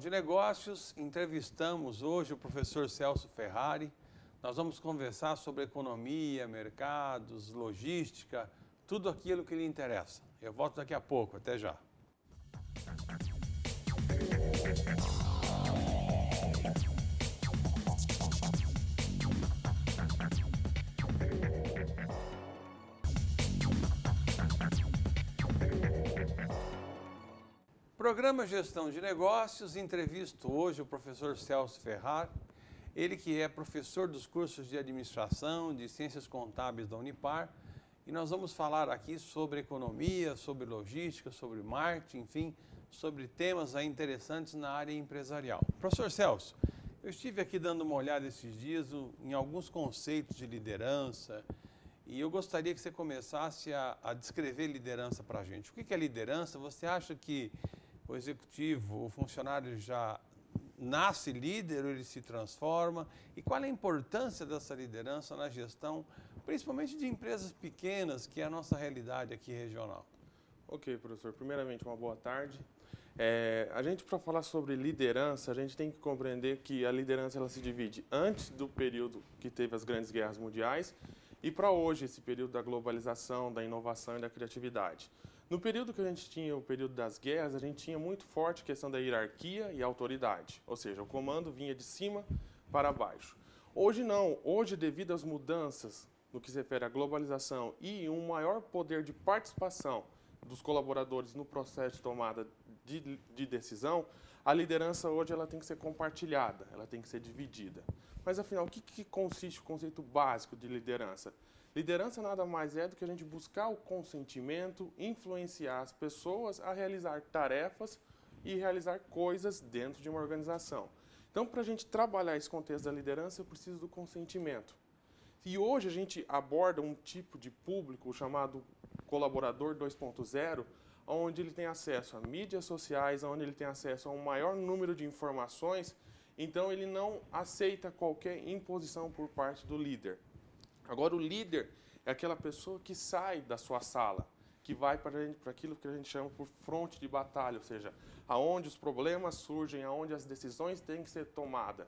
de Negócios, entrevistamos hoje o professor Celso Ferrari. Nós vamos conversar sobre economia, mercados, logística, tudo aquilo que lhe interessa. Eu volto daqui a pouco, até já. Programa Gestão de Negócios, entrevisto hoje o professor Celso Ferrari, ele que é professor dos cursos de Administração, de Ciências Contábeis da Unipar, e nós vamos falar aqui sobre economia, sobre logística, sobre marketing, enfim, sobre temas aí interessantes na área empresarial. Professor Celso, eu estive aqui dando uma olhada esses dias em alguns conceitos de liderança e eu gostaria que você começasse a descrever liderança para a gente. O que é liderança? Você acha que o executivo, o funcionário já nasce líder ou ele se transforma? E qual é a importância dessa liderança na gestão, principalmente de empresas pequenas, que é a nossa realidade aqui regional? Ok, professor. Primeiramente, uma boa tarde. Para falar sobre liderança, a gente tem que compreender que a liderança ela se divide antes do período que teve as grandes guerras mundiais e para hoje, esse período da globalização, da inovação e da criatividade. No período que a gente tinha, o período das guerras, a gente tinha muito forte a questão da hierarquia e autoridade, ou seja, o comando vinha de cima para baixo. Hoje não, hoje devido às mudanças no que se refere à globalização e um maior poder de participação dos colaboradores no processo de tomada de decisão, a liderança hoje ela tem que ser compartilhada, ela tem que ser dividida. Mas afinal, o que consiste o conceito básico de liderança? Liderança nada mais é do que a gente buscar o consentimento, influenciar as pessoas a realizar tarefas e realizar coisas dentro de uma organização. Então, para a gente trabalhar esse contexto da liderança, eu preciso do consentimento. E hoje a gente aborda um tipo de público chamado colaborador 2.0, onde ele tem acesso a mídias sociais, onde ele tem acesso a um maior número de informações, então ele não aceita qualquer imposição por parte do líder. Agora, o líder é aquela pessoa que sai da sua sala, que vai para aquilo que a gente chama por fronte de batalha, ou seja, aonde os problemas surgem, aonde as decisões têm que ser tomadas.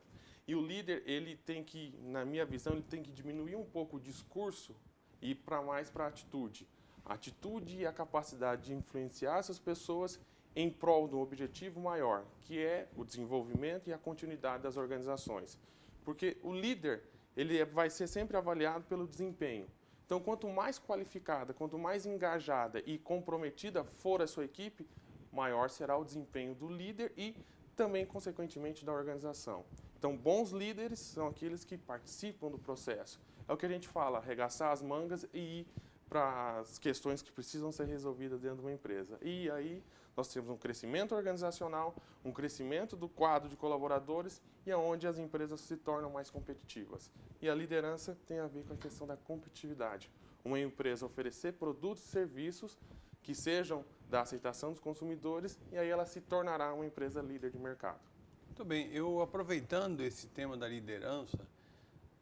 E o líder, ele tem que, na minha visão, ele tem que diminuir um pouco o discurso e ir mais para a atitude. A atitude e a capacidade de influenciar essas pessoas em prol de um objetivo maior, que é o desenvolvimento e a continuidade das organizações. Porque o líder, ele vai ser sempre avaliado pelo desempenho. Então, quanto mais qualificada, quanto mais engajada e comprometida for a sua equipe, maior será o desempenho do líder e também, consequentemente, da organização. Então, bons líderes são aqueles que participam do processo. É o que a gente fala, arregaçar as mangas e ir para as questões que precisam ser resolvidas dentro de uma empresa. E aí nós temos um crescimento organizacional, um crescimento do quadro de colaboradores e aonde as empresas se tornam mais competitivas. E a liderança tem a ver com a questão da competitividade. Uma empresa oferecer produtos e serviços que sejam da aceitação dos consumidores e aí ela se tornará uma empresa líder de mercado. Muito bem, eu aproveitando esse tema da liderança,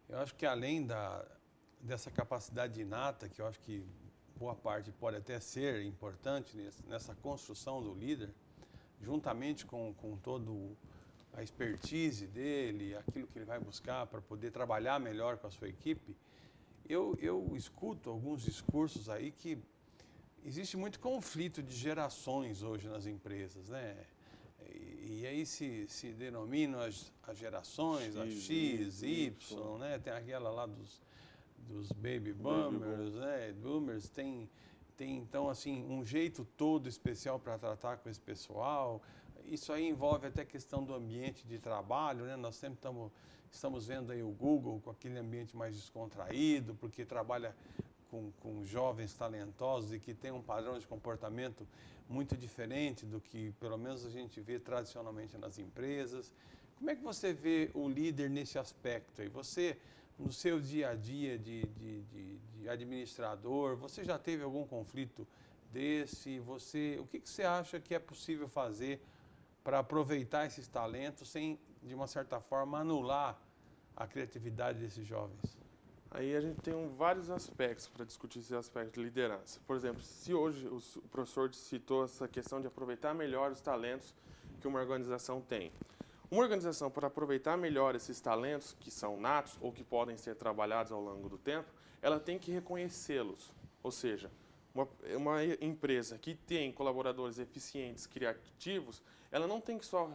eu acho que além dessa capacidade inata, que eu acho que boa parte pode até ser importante nessa construção do líder, juntamente com todo a expertise dele, aquilo que ele vai buscar para poder trabalhar melhor com a sua equipe, eu escuto alguns discursos aí que existe muito conflito de gerações hoje nas empresas, né? E aí se denominam as gerações, a X, Y, né? Tem aquela lá dos baby boomers, né? Boomers, tem então assim um jeito todo especial para tratar com esse pessoal. Isso aí envolve até a questão do ambiente de trabalho, né? Nós sempre estamos vendo aí o Google com aquele ambiente mais descontraído, porque trabalha com jovens talentosos e que tem um padrão de comportamento muito diferente do que pelo menos a gente vê tradicionalmente nas empresas. Como é que você vê o líder nesse aspecto aí? Você, no seu dia a dia de administrador, você já teve algum conflito desse? O que você acha que é possível fazer para aproveitar esses talentos sem, de uma certa forma, anular a criatividade desses jovens? Aí a gente tem vários aspectos para discutir esse aspecto de liderança. Por exemplo, se hoje o professor citou essa questão de aproveitar melhor os talentos que uma organização tem. Uma organização, para aproveitar melhor esses talentos que são natos ou que podem ser trabalhados ao longo do tempo, ela tem que reconhecê-los. Ou seja, uma empresa que tem colaboradores eficientes, criativos, ela não tem que só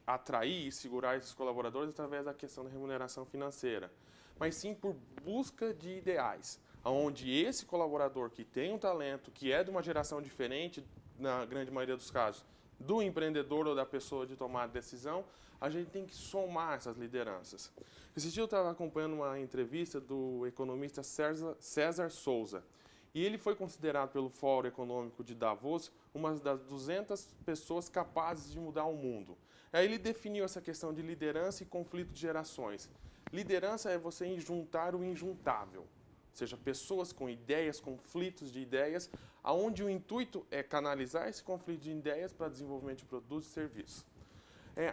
atrair e segurar esses colaboradores através da questão da remuneração financeira, mas sim por busca de ideais, onde esse colaborador que tem um talento, que é de uma geração diferente, na grande maioria dos casos, do empreendedor ou da pessoa de tomar decisão, a gente tem que somar essas lideranças. Esse dia eu estava acompanhando uma entrevista do economista César Souza, e ele foi considerado pelo Fórum Econômico de Davos uma das 200 pessoas capazes de mudar o mundo. Aí ele definiu essa questão de liderança e conflito de gerações. Liderança é você juntar o injuntável, ou seja, pessoas com ideias, conflitos de ideias, onde o intuito é canalizar esse conflito de ideias para desenvolvimento de produtos e serviços.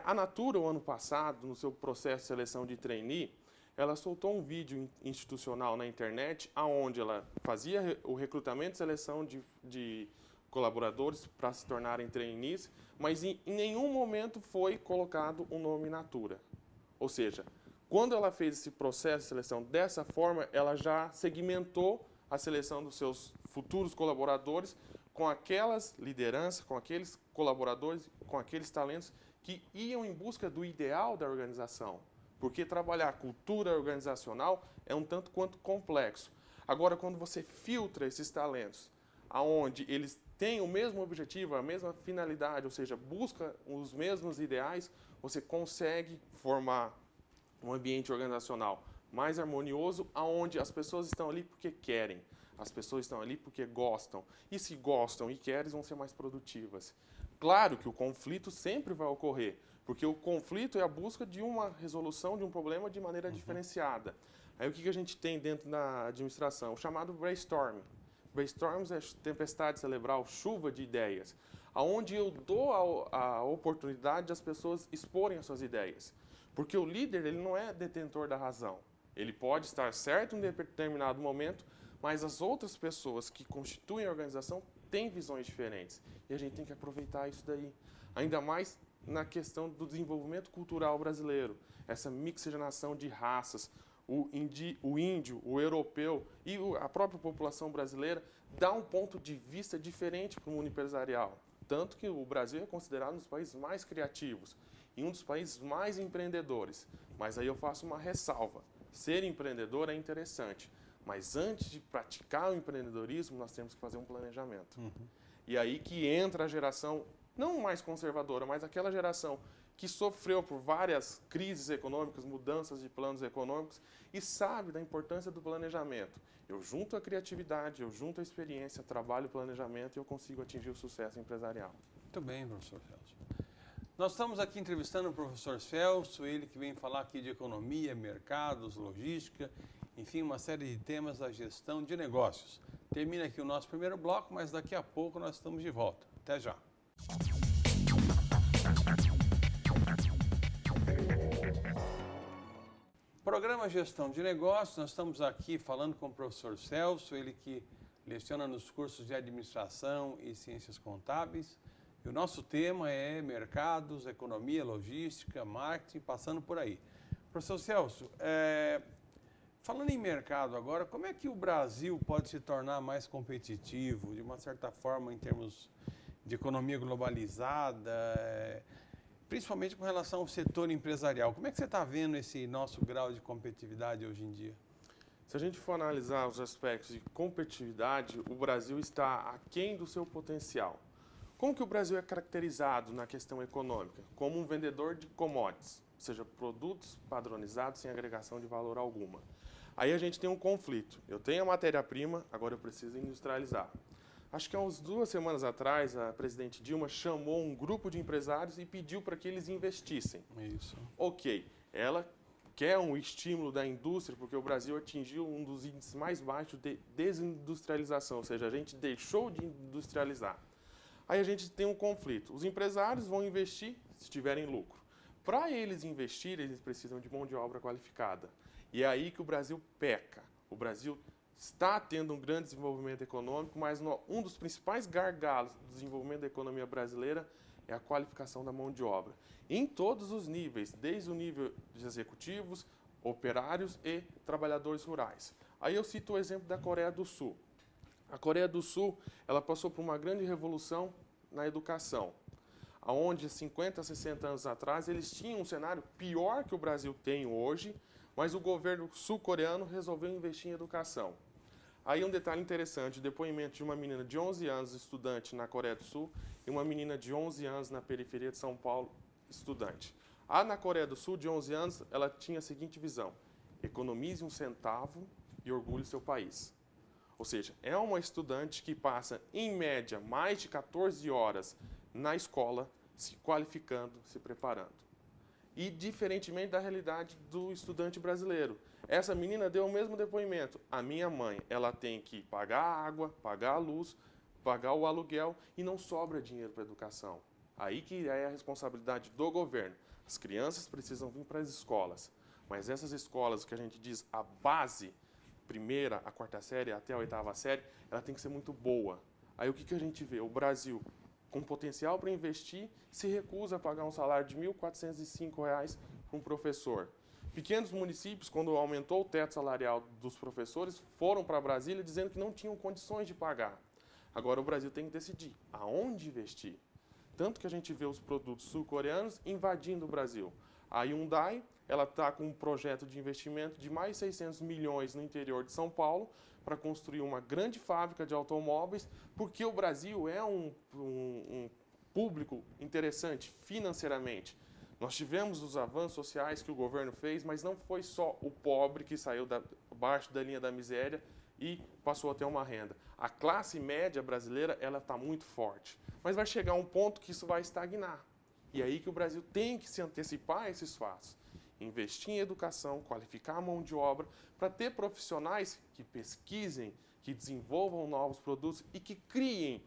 A Natura, o ano passado, no seu processo de seleção de trainee, ela soltou um vídeo institucional na internet, onde ela fazia o recrutamento e seleção de colaboradores para se tornarem trainees, mas em nenhum momento foi colocado o nome Natura. Ou seja, quando ela fez esse processo de seleção dessa forma, ela já segmentou a seleção dos seus futuros colaboradores com aquelas lideranças, com aqueles colaboradores, com aqueles talentos que iam em busca do ideal da organização. Porque trabalhar a cultura organizacional é um tanto quanto complexo. Agora, quando você filtra esses talentos, aonde eles têm o mesmo objetivo, a mesma finalidade, ou seja, busca os mesmos ideais, você consegue formar um ambiente organizacional mais harmonioso, aonde as pessoas estão ali porque querem, as pessoas estão ali porque gostam, e se gostam e querem, vão ser mais produtivas. Claro que o conflito sempre vai ocorrer, porque o conflito é a busca de uma resolução de um problema de maneira diferenciada. Aí o que a gente tem dentro da administração? O chamado brainstorming. Brainstorming é tempestade cerebral, chuva de ideias, aonde eu dou a oportunidade das pessoas exporem as suas ideias. Porque o líder, ele não é detentor da razão. Ele pode estar certo em determinado momento, mas as outras pessoas que constituem a organização têm visões diferentes. E a gente tem que aproveitar isso daí. Ainda mais na questão do desenvolvimento cultural brasileiro. Essa mixigenação de raças, o índio, o europeu e a própria população brasileira dá um ponto de vista diferente para o mundo empresarial. Tanto que o Brasil é considerado um dos países mais criativos e um dos países mais empreendedores. Mas aí eu faço uma ressalva. Ser empreendedor é interessante, mas antes de praticar o empreendedorismo, nós temos que fazer um planejamento. E aí que entra a geração, não mais conservadora, mas aquela geração que sofreu por várias crises econômicas, mudanças de planos econômicos e sabe da importância do planejamento. Eu junto a criatividade, eu junto a experiência, trabalho o planejamento e eu consigo atingir o sucesso empresarial. Muito bem, professor Celso. Nós estamos aqui entrevistando o professor Celso, ele que vem falar aqui de economia, mercados, logística, enfim, uma série de temas da gestão de negócios. Termina aqui o nosso primeiro bloco, mas daqui a pouco nós estamos de volta. Até já. Programa Gestão de Negócios, nós estamos aqui falando com o professor Celso, ele que leciona nos cursos de Administração e Ciências Contábeis. E o nosso tema é mercados, economia, logística, marketing, passando por aí. Professor Celso, falando em mercado agora, como é que o Brasil pode se tornar mais competitivo, de uma certa forma, em termos de economia globalizada, principalmente com relação ao setor empresarial? Como é que você está vendo esse nosso grau de competitividade hoje em dia? Se a gente for analisar os aspectos de competitividade, o Brasil está aquém do seu potencial. Como que o Brasil é caracterizado na questão econômica? Como um vendedor de commodities, ou seja, produtos padronizados sem agregação de valor alguma. Aí a gente tem um conflito. Eu tenho a matéria-prima, agora eu preciso industrializar. Acho que há umas 2 semanas atrás, a presidente Dilma chamou um grupo de empresários e pediu para que eles investissem. Isso. Ok, ela quer um estímulo da indústria, porque o Brasil atingiu um dos índices mais baixos de desindustrialização, ou seja, a gente deixou de industrializar. Aí a gente tem um conflito. Os empresários vão investir se tiverem lucro. Para eles investirem, eles precisam de mão de obra qualificada. E é aí que o Brasil peca. O Brasil está tendo um grande desenvolvimento econômico, mas um dos principais gargalos do desenvolvimento da economia brasileira é a qualificação da mão de obra. Em todos os níveis, desde o nível de executivos, operários e trabalhadores rurais. Aí eu cito o exemplo da Coreia do Sul. A Coreia do Sul, ela passou por uma grande revolução na educação, onde 50, 60 anos atrás eles tinham um cenário pior que o Brasil tem hoje, mas o governo sul-coreano resolveu investir em educação. Aí um detalhe interessante, o depoimento de uma menina de 11 anos, estudante na Coreia do Sul, e uma menina de 11 anos na periferia de São Paulo, estudante. Na Coreia do Sul, de 11 anos, ela tinha a seguinte visão: economize um centavo e orgulhe seu país. Ou seja, é uma estudante que passa, em média, mais de 14 horas na escola, se qualificando, se preparando. E diferentemente da realidade do estudante brasileiro. Essa menina deu o mesmo depoimento. A minha mãe, ela tem que pagar a água, pagar a luz, pagar o aluguel e não sobra dinheiro para a educação. Aí que é a responsabilidade do governo. As crianças precisam vir para as escolas, mas essas escolas que a gente diz a base, primeira, a quarta série até a oitava série, ela tem que ser muito boa. Aí o que a gente vê? O Brasil, com potencial para investir, se recusa a pagar um salário de R$ 1.405 para um professor. Pequenos municípios, quando aumentou o teto salarial dos professores, foram para Brasília dizendo que não tinham condições de pagar. Agora o Brasil tem que decidir aonde investir. Tanto que a gente vê os produtos sul-coreanos invadindo o Brasil. A Hyundai, ela está com um projeto de investimento de mais 600 milhões no interior de São Paulo para construir uma grande fábrica de automóveis, porque o Brasil é um público interessante financeiramente. Nós tivemos os avanços sociais que o governo fez, mas não foi só o pobre que saiu abaixo da linha da miséria e passou a ter uma renda. A classe média brasileira, ela está muito forte. Mas vai chegar um ponto que isso vai estagnar. E aí que o Brasil tem que se antecipar a esses fatos. Investir em educação, qualificar a mão de obra, para ter profissionais que pesquisem, que desenvolvam novos produtos e que criem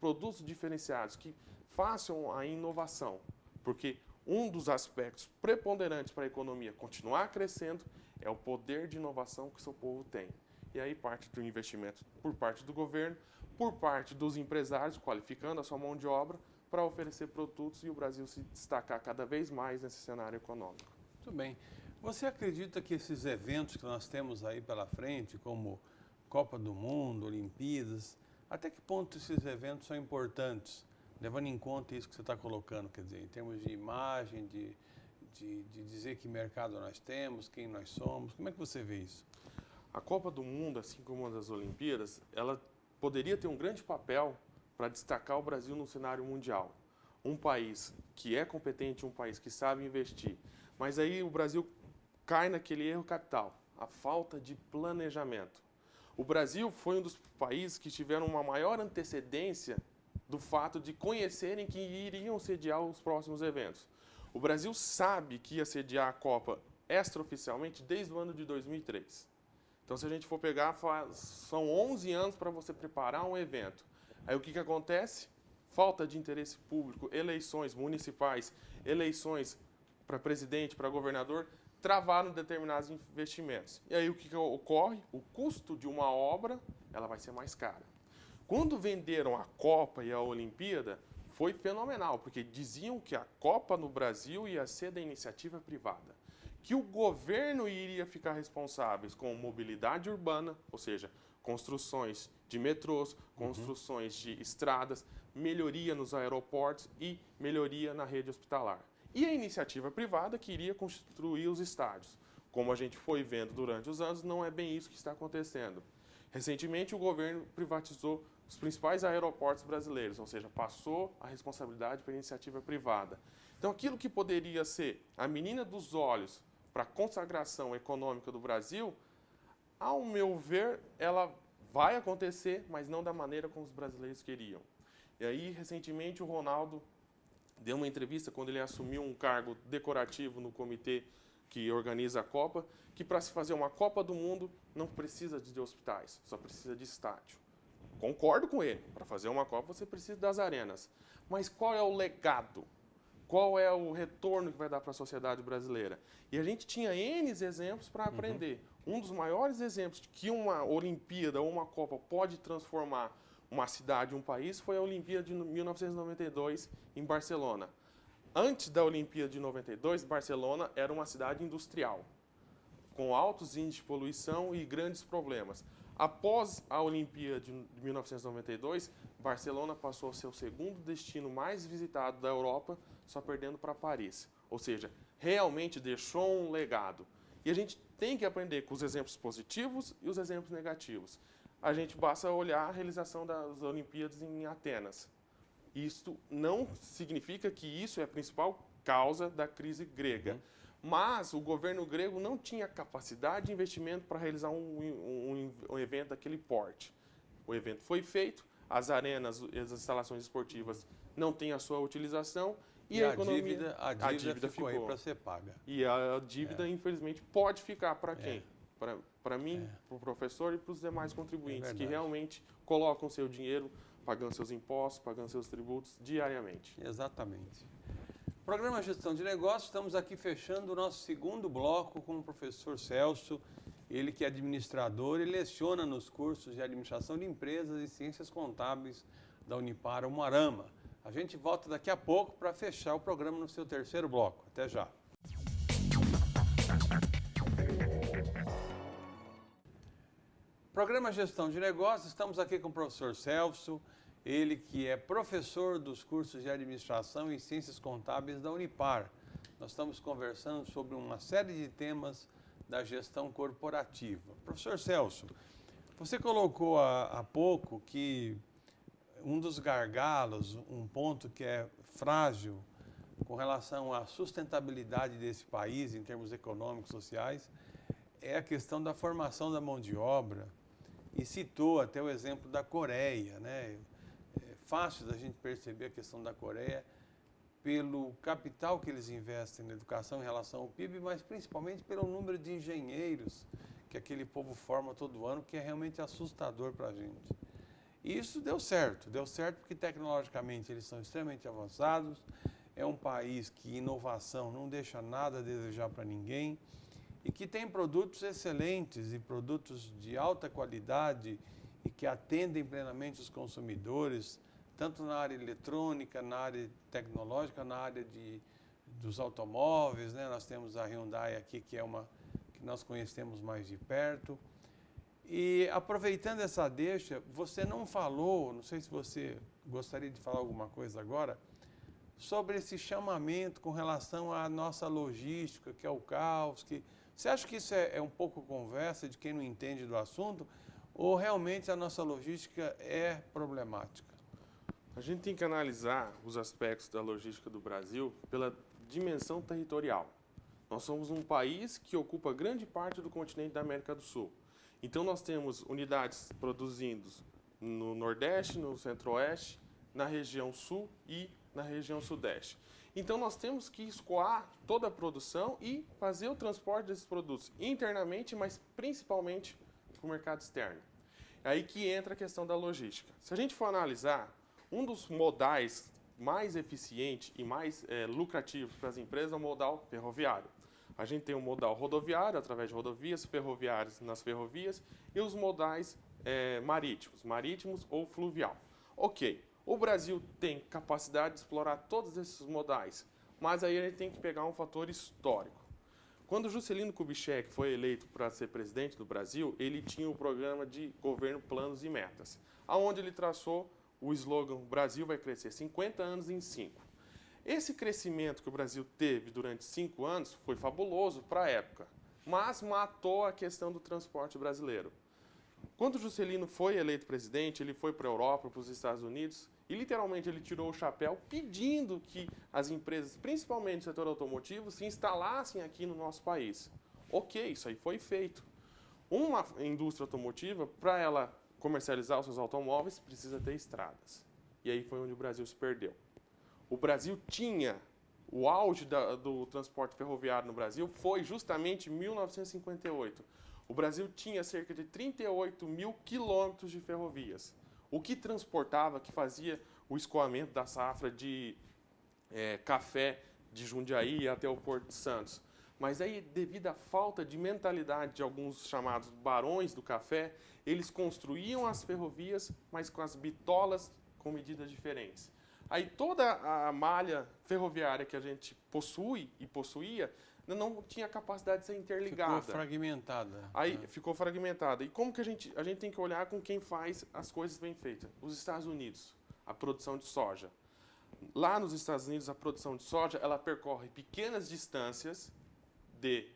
produtos diferenciados, que façam a inovação. Porque um dos aspectos preponderantes para a economia continuar crescendo é o poder de inovação que o seu povo tem. E aí parte do investimento por parte do governo, por parte dos empresários, qualificando a sua mão de obra para oferecer produtos e o Brasil se destacar cada vez mais nesse cenário econômico. Muito bem. Você acredita que esses eventos que nós temos aí pela frente, como Copa do Mundo, Olimpíadas, até que ponto esses eventos são importantes, levando em conta isso que você está colocando, quer dizer, em termos de imagem, de dizer que mercado nós temos, quem nós somos, como é que você vê isso? A Copa do Mundo, assim como as Olimpíadas, ela poderia ter um grande papel para destacar o Brasil no cenário mundial. Um país que é competente, um país que sabe investir. Mas aí o Brasil cai naquele erro capital, a falta de planejamento. O Brasil foi um dos países que tiveram uma maior antecedência do fato de conhecerem que iriam sediar os próximos eventos. O Brasil sabe que ia sediar a Copa extraoficialmente desde o ano de 2003. Então, se a gente for pegar, são 11 anos para você preparar um evento. Aí o que acontece? Falta de interesse público, eleições municipais, eleições para presidente, para governador, travaram determinados investimentos. E aí o que ocorre? O custo de uma obra, ela vai ser mais cara. Quando venderam a Copa e a Olimpíada, foi fenomenal, porque diziam que a Copa no Brasil ia ser da iniciativa privada, que o governo iria ficar responsável com mobilidade urbana, ou seja, construções de metrôs, construções de estradas, melhoria nos aeroportos e melhoria na rede hospitalar. E a iniciativa privada que iria construir os estádios. Como a gente foi vendo durante os anos, não é bem isso que está acontecendo. Recentemente, o governo privatizou os principais aeroportos brasileiros, ou seja, passou a responsabilidade para a iniciativa privada. Então, aquilo que poderia ser a menina dos olhos para a consagração econômica do Brasil, ao meu ver, ela vai acontecer, mas não da maneira como os brasileiros queriam. E aí, recentemente, o Ronaldo deu uma entrevista quando ele assumiu um cargo decorativo no comitê que organiza a Copa, que para se fazer uma Copa do Mundo não precisa de hospitais, só precisa de estádio. Concordo com ele, para fazer uma Copa você precisa das arenas. Mas qual é o legado? Qual é o retorno que vai dar para a sociedade brasileira? E a gente tinha N exemplos para aprender. Um dos maiores exemplos de que uma Olimpíada ou uma Copa pode transformar uma cidade, um país, foi a Olimpíada de 1992 em Barcelona. Antes da Olimpíada de 92, Barcelona era uma cidade industrial, com altos índices de poluição e grandes problemas. Após a Olimpíada de 1992, Barcelona passou a ser o segundo destino mais visitado da Europa, só perdendo para Paris. Ou seja, realmente deixou um legado. E a gente tem que aprender com os exemplos positivos e os exemplos negativos. A gente basta olhar a realização das Olimpíadas em Atenas. Isto não significa que isso é a principal causa da crise grega. Mas o governo grego não tinha capacidade de investimento para realizar um evento daquele porte. O evento foi feito, as arenas, as instalações esportivas não têm a sua utilização e a economia, a dívida ficou aí para ser paga. E a dívida, infelizmente, pode ficar para quem? Para mim, para o professor e para os demais contribuintes, que realmente colocam seu dinheiro, pagando seus impostos, pagando seus tributos diariamente. Exatamente. Programa Gestão de Negócios, estamos aqui fechando o nosso segundo bloco com o professor Celso, ele que é administrador e leciona nos cursos de Administração de Empresas e Ciências Contábeis da Unipar Umuarama. A gente volta daqui a pouco para fechar o programa no seu terceiro bloco. Até já. Programa Gestão de Negócios, estamos aqui com o professor Celso, ele que é professor dos cursos de Administração e Ciências Contábeis da Unipar. Nós estamos conversando sobre uma série de temas da gestão corporativa. Professor Celso, você colocou há pouco que um dos gargalos, um ponto que é frágil com relação à sustentabilidade desse país em termos econômicos e sociais, é a questão da formação da mão de obra, e citou até o exemplo da Coreia, né? É fácil da gente perceber a questão da Coreia pelo capital que eles investem na educação em relação ao PIB, mas principalmente pelo número de engenheiros que aquele povo forma todo ano, que é realmente assustador para a gente. E isso deu certo porque tecnologicamente eles são extremamente avançados, é um país que inovação não deixa nada a desejar para ninguém, e que tem produtos excelentes e produtos de alta qualidade e que atendem plenamente os consumidores, tanto na área eletrônica, na área tecnológica, na área dos automóveis, né? Nós temos a Hyundai aqui, que é uma que nós conhecemos mais de perto. E aproveitando essa deixa, você não falou, não sei se você gostaria de falar alguma coisa agora, sobre esse chamamento com relação à nossa logística, que é o caos, que você acha que isso é um pouco conversa de quem não entende do assunto, ou realmente a nossa logística é problemática? A gente tem que analisar os aspectos da logística do Brasil pela dimensão territorial. Nós somos um país que ocupa grande parte do continente da América do Sul. Então, nós temos unidades produzindo no Nordeste, no Centro-Oeste, na região Sul e na região Sudeste. Então, nós temos que escoar toda a produção e fazer o transporte desses produtos internamente, mas principalmente para o mercado externo. É aí que entra a questão da logística. Se a gente for analisar, um dos modais mais eficientes e mais lucrativos para as empresas é o modal ferroviário. A gente tem o modal rodoviário, através de rodovias, ferroviárias nas ferrovias, e os modais marítimos ou fluvial. Ok. O Brasil tem capacidade de explorar todos esses modais, mas aí a gente tem que pegar um fator histórico. Quando Juscelino Kubitschek foi eleito para ser presidente do Brasil, ele tinha o programa de governo Planos e Metas, onde ele traçou o slogan Brasil vai crescer 50 anos em 5. Esse crescimento que o Brasil teve durante 5 anos foi fabuloso para a época, mas matou a questão do transporte brasileiro. Quando Juscelino foi eleito presidente, ele foi para a Europa, para os Estados Unidos, e literalmente ele tirou o chapéu pedindo que as empresas, principalmente o setor automotivo, se instalassem aqui no nosso país. Ok, isso aí foi feito. Uma indústria automotiva, para ela comercializar os seus automóveis, precisa ter estradas. E aí foi onde o Brasil se perdeu. O Brasil tinha, o auge do transporte ferroviário no Brasil foi justamente em 1958. O Brasil tinha cerca de 38 mil quilômetros de ferrovias. O que transportava, que fazia o escoamento da safra de café de Jundiaí até o Porto de Santos. Mas aí, devido à falta de mentalidade de alguns chamados barões do café, eles construíam as ferrovias, mas com as bitolas com medidas diferentes. Aí toda a malha ferroviária que a gente possui e possuía não tinha capacidade de ser interligada. Ficou fragmentada. Aí ficou fragmentada. E como que a gente tem que olhar com quem faz as coisas bem feitas? Os Estados Unidos, a produção de soja. Lá nos Estados Unidos, a produção de soja, ela percorre pequenas distâncias de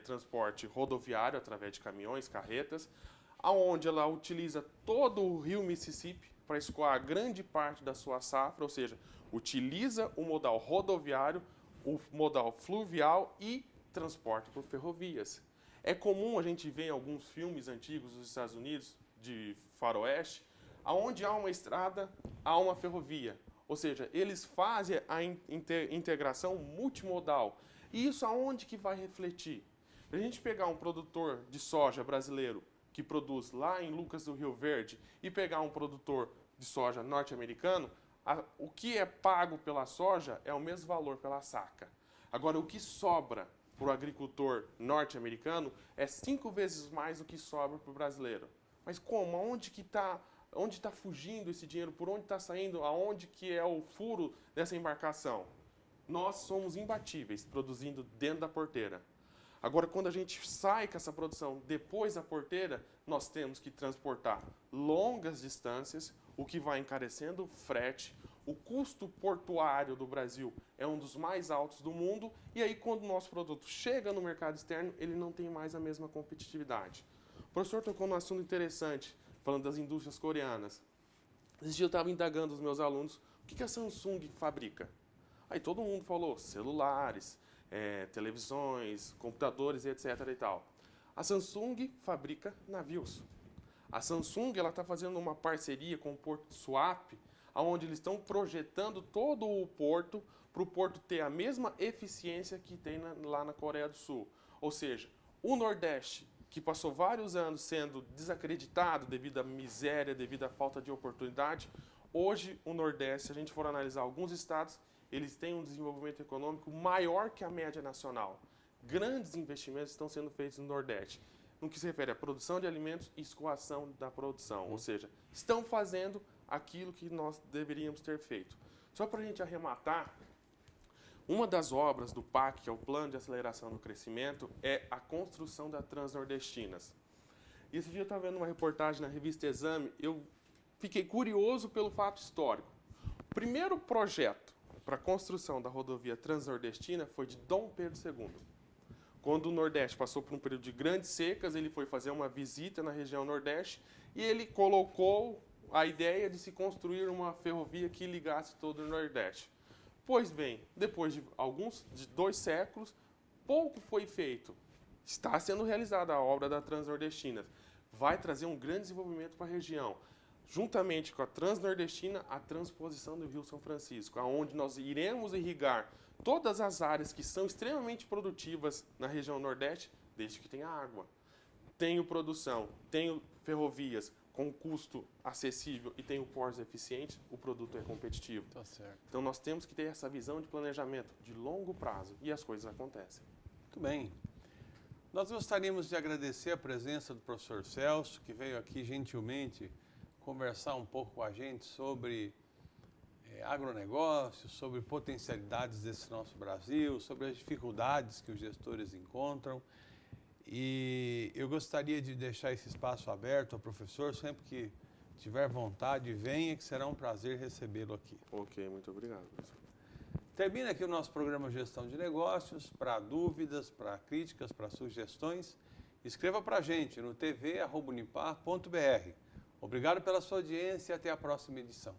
transporte rodoviário através de caminhões, carretas, aonde ela utiliza todo o rio Mississippi para escoar grande parte da sua safra, ou seja, utiliza o modal rodoviário, o modal fluvial e transporte por ferrovias. É comum a gente ver em alguns filmes antigos dos Estados Unidos, de faroeste, aonde há uma estrada, há uma ferrovia. Ou seja, eles fazem a integração multimodal. E isso aonde que vai refletir? Se a gente pegar um produtor de soja brasileiro que produz lá em Lucas do Rio Verde e pegar um produtor de soja norte-americano, o que é pago pela soja é o mesmo valor pela saca. Agora, o que sobra para o agricultor norte-americano é 5 vezes mais do que sobra para o brasileiro. Mas como? Onde está fugindo esse dinheiro? Por onde está saindo? Aonde que é o furo dessa embarcação? Nós somos imbatíveis, produzindo dentro da porteira. Agora, quando a gente sai com essa produção depois da porteira, nós temos que transportar longas distâncias, o que vai encarecendo o frete. O custo portuário do Brasil é um dos mais altos do mundo, e aí quando o nosso produto chega no mercado externo, ele não tem mais a mesma competitividade. O professor tocou num assunto interessante, falando das indústrias coreanas. Esse dia eu estava indagando os meus alunos, o que a Samsung fabrica? Aí todo mundo falou celulares, televisões, computadores, etc. e tal. A Samsung fabrica navios. A Samsung está fazendo uma parceria com o Porto Swap, onde eles estão projetando todo o porto para o porto ter a mesma eficiência que tem lá na Coreia do Sul. Ou seja, o Nordeste, que passou vários anos sendo desacreditado devido à miséria, devido à falta de oportunidade, hoje o Nordeste, se a gente for analisar alguns estados, eles têm um desenvolvimento econômico maior que a média nacional. Grandes investimentos estão sendo feitos no Nordeste, no que se refere à produção de alimentos e escoação da produção. Ou seja, estão fazendo aquilo que nós deveríamos ter feito. Só para a gente arrematar, uma das obras do PAC, que é o Plano de Aceleração do Crescimento, é a construção da Transnordestinas. E esse dia eu estava vendo uma reportagem na revista Exame, eu fiquei curioso pelo fato histórico. O primeiro projeto para a construção da rodovia Transnordestina foi de Dom Pedro II. Quando o Nordeste passou por um período de grandes secas, ele foi fazer uma visita na região Nordeste e ele colocou a ideia de se construir uma ferrovia que ligasse todo o Nordeste. Pois bem, depois de 2 séculos, pouco foi feito. Está sendo realizada a obra da Transnordestina. Vai trazer um grande desenvolvimento para a região. Juntamente com a Transnordestina, a transposição do Rio São Francisco, onde nós iremos irrigar todas as áreas que são extremamente produtivas na região Nordeste, desde que tenha água. Tenho produção, tenho ferrovias com custo acessível e tenho portos eficientes, o produto é competitivo. Tá certo. Então nós temos que ter essa visão de planejamento de longo prazo e as coisas acontecem. Muito bem. Nós gostaríamos de agradecer a presença do professor Celso, que veio aqui gentilmente conversar um pouco com a gente sobre agronegócio, sobre potencialidades desse nosso Brasil, sobre as dificuldades que os gestores encontram. E eu gostaria de deixar esse espaço aberto ao professor, sempre que tiver vontade, venha, que será um prazer recebê-lo aqui. Ok, muito obrigado, professor. Termina aqui o nosso programa Gestão de Negócios. Para dúvidas, para críticas, para sugestões, escreva para a gente no tv@unipar.br. Obrigado pela sua audiência e até a próxima edição.